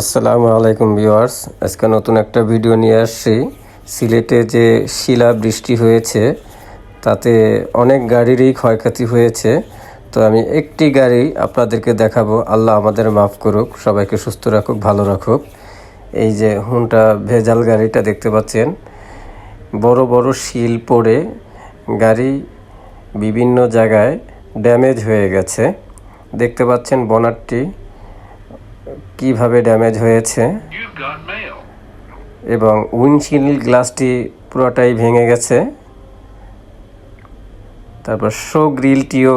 আসসালামু আলাইকুম ভিউয়ার্স, আজকে নতুন একটা ভিডিও নিয়ে আসছি। সিলেটে যে শিলা বৃষ্টি হয়েছে তাতে অনেক গাড়িরই ক্ষয়ক্ষতি হয়েছে। তো আমি একটি গাড়ি আপনাদেরকে দেখাবো। আল্লাহ আমাদের মাফ করুক, সবাইকে সুস্থ রাখুক, ভালো রাখুক। এই যে হুন্ডা ভেজাল গাড়িটা দেখতে পাচ্ছেন, বড় বড় শিল পড়ে গাড়ি বিভিন্ন জায়গায় ড্যামেজ হয়ে গেছে। দেখতে পাচ্ছেন বনাটটি কিভাবে ড্যামেজ হয়েছে এবং উইন্ডশিল্ড গ্লাসটি পুরোটাই ভেঙে গেছে। তারপর শো গ্রিলটিও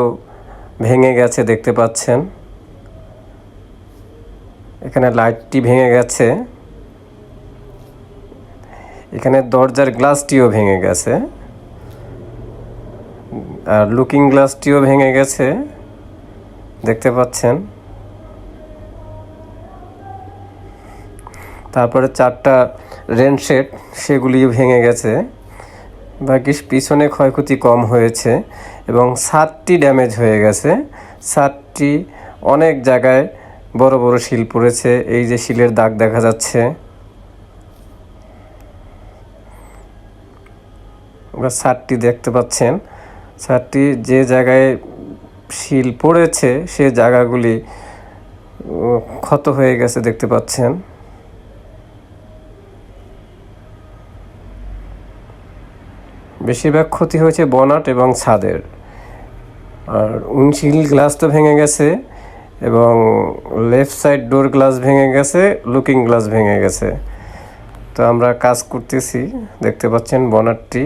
ভেঙে গেছে দেখতে পাচ্ছেন। এখানে লাইটটি ভেঙে গেছে, এখানে দরজার গ্লাসটিও ভেঙে গেছে, আর লুকিং গ্লাসটিও ভেঙে গেছে দেখতে পাচ্ছেন। তারপরে 4টা রেনশেড সেগুলিও ভেঙে গেছে। বাকি পিছনে ক্ষয়ক্ষতি কম হয়েছে এবং ছাদটি ড্যামেজ হয়ে গেছে। ছাদটি অনেক জায়গায় বড় বড় শিল পড়েছে, এই যে শিলের দাগ দেখা যাচ্ছে। ছাদটি দেখতে পাচ্ছেন, ছাদটি যে জায়গায় শিল পড়েছে সে জায়গাগুলি ক্ষত হয়ে গেছে দেখতে পাচ্ছেন। বেশিরভাগ ক্ষতি হয়েছে বনাট এবং ছাদের। আর উইন্ডশিল্ড গ্লাস তো ভেঙে গেছে এবং লেফট সাইড ডোর গ্লাস ভেঙে গেছে, লুকিং গ্লাস ভেঙে গেছে। তো আমরা কাজ করতেছি, দেখতে পাচ্ছেন বনাটটি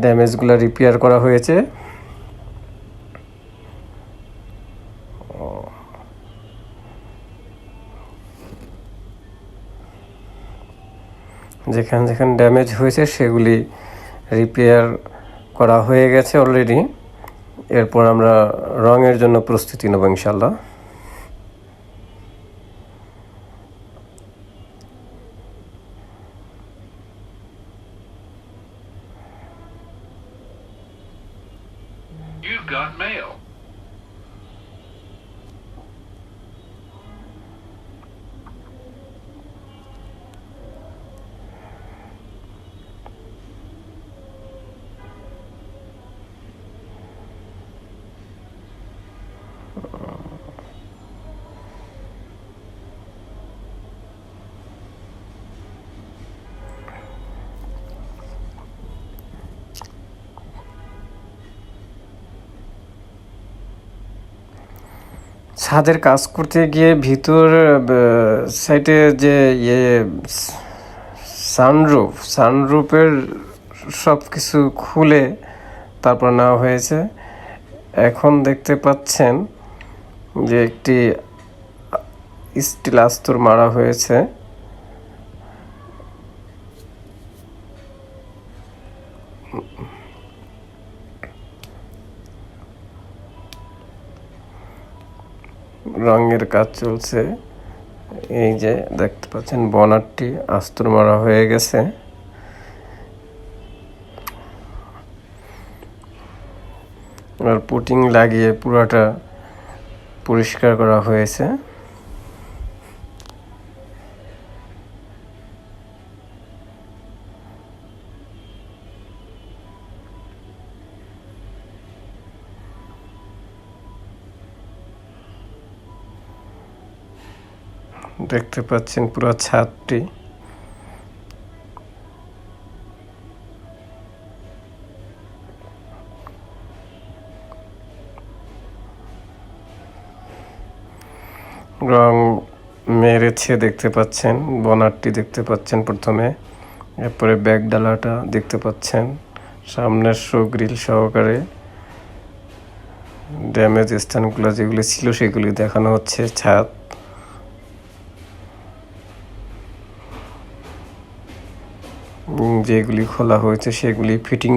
ড্যামেজগুলো রিপেয়ার করা হয়েছে। যেখানে যেখানে ড্যামেজ হয়েছে সেগুলি রিপেয়ার করা হয়ে গেছে অলরেডি। এরপর আমরা রঙের জন্য প্রস্তুতি নেব ইনশাল্লাহ। You've got mail. ছাদের কাজ করতে গিয়ে ভিতর সাইডে যে সানরুফের সব কিছু খুলে তারপর নেওয়া হয়েছে। এখন দেখতে পাচ্ছেন যে একটি স্টিল আস্তর মারা হয়েছে। রঙের কাজ চলছে। এই যে দেখতে পাচ্ছেন বনারটি আস্তর মারা হয়ে গেছে। আর পুটিং লাগিয়ে পুরাটা পরিষ্কার করা হয়েছে। দেখতে পাচ্ছেন পুরো ছাদটি। রং মেরেছে দেখতে পাচ্ছেন, বনারটি দেখতে পাচ্ছেন প্রথমে, এরপরে ব্যাক ডালাটা দেখতে পাচ্ছেন, সামনের শো গ্রিল সহকারে ড্যামেজ স্থানগুলো যেগুলি ছিল সেগুলি দেখানো হচ্ছে। ছাদ যেগুলি খোলা হয়েছে সেগুলি ফিটিং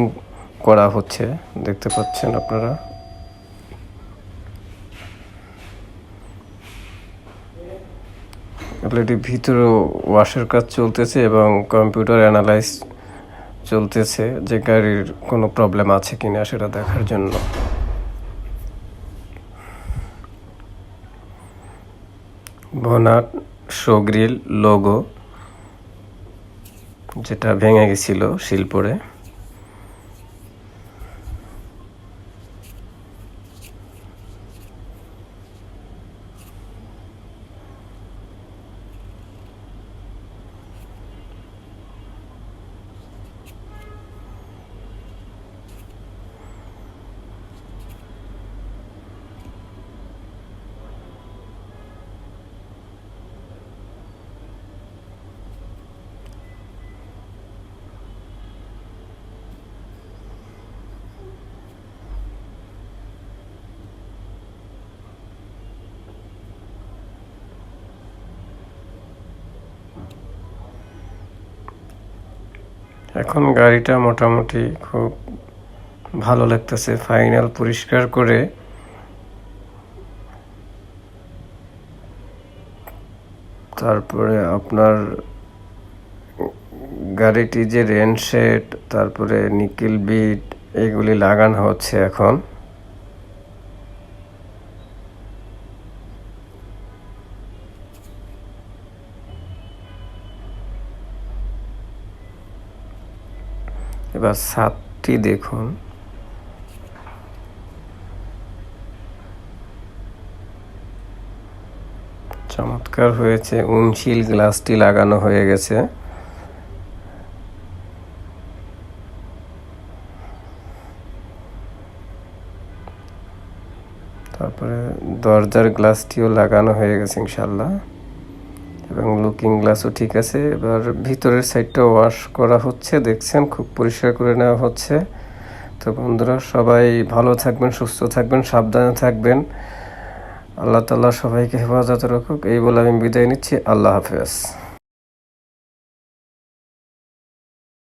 করা হচ্ছে দেখতে পাচ্ছেন আপনারা। অলরেডি ভিতরে ওয়াশের কাজ চলতেছে এবং কম্পিউটার অ্যানালাইজ চলতেছে যে গাড়ির কোনো প্রবলেম আছে কিনা সেটা দেখার জন্য। বনাট শো গ্রিল লোগো, যেটা ভেঙে গেছিল শিল পড়ে। এখন গাড়িটা মোটামুটি খুব ভালো লাগতেছে। ফাইনাল পরিষ্কার করে তারপরে আপনার গাড়িটি যে রেন শেড, তারপরে নিকেল বিট, এগুলি লাগানো হচ্ছে এখন। এবার ছাদটি দেখুন, চমৎকার হয়েছে। উইন্ডশিল্ড গ্লাসটি লাগানো হয়ে গেছে। তারপরে দরজার গ্লাসটিও লাগানো হয়ে গেছে ইনশাল্লাহ, এবং লুকিং গ্লাসও ঠিক আছে। এবার ভিতরের সাইডটা ওয়াশ করা হচ্ছে, দেখছেন খুব পরিষ্কার করে নেওয়া হচ্ছে। তো বন্ধুরা, সবাই ভালো থাকবেন, সুস্থ থাকবেন, সাবধানে থাকবেন। আল্লাহ তাআলা সবাইকে হেফাজতে রাখুক, এই বলে আমি বিদায় নিচ্ছি। আল্লাহ হাফেজ।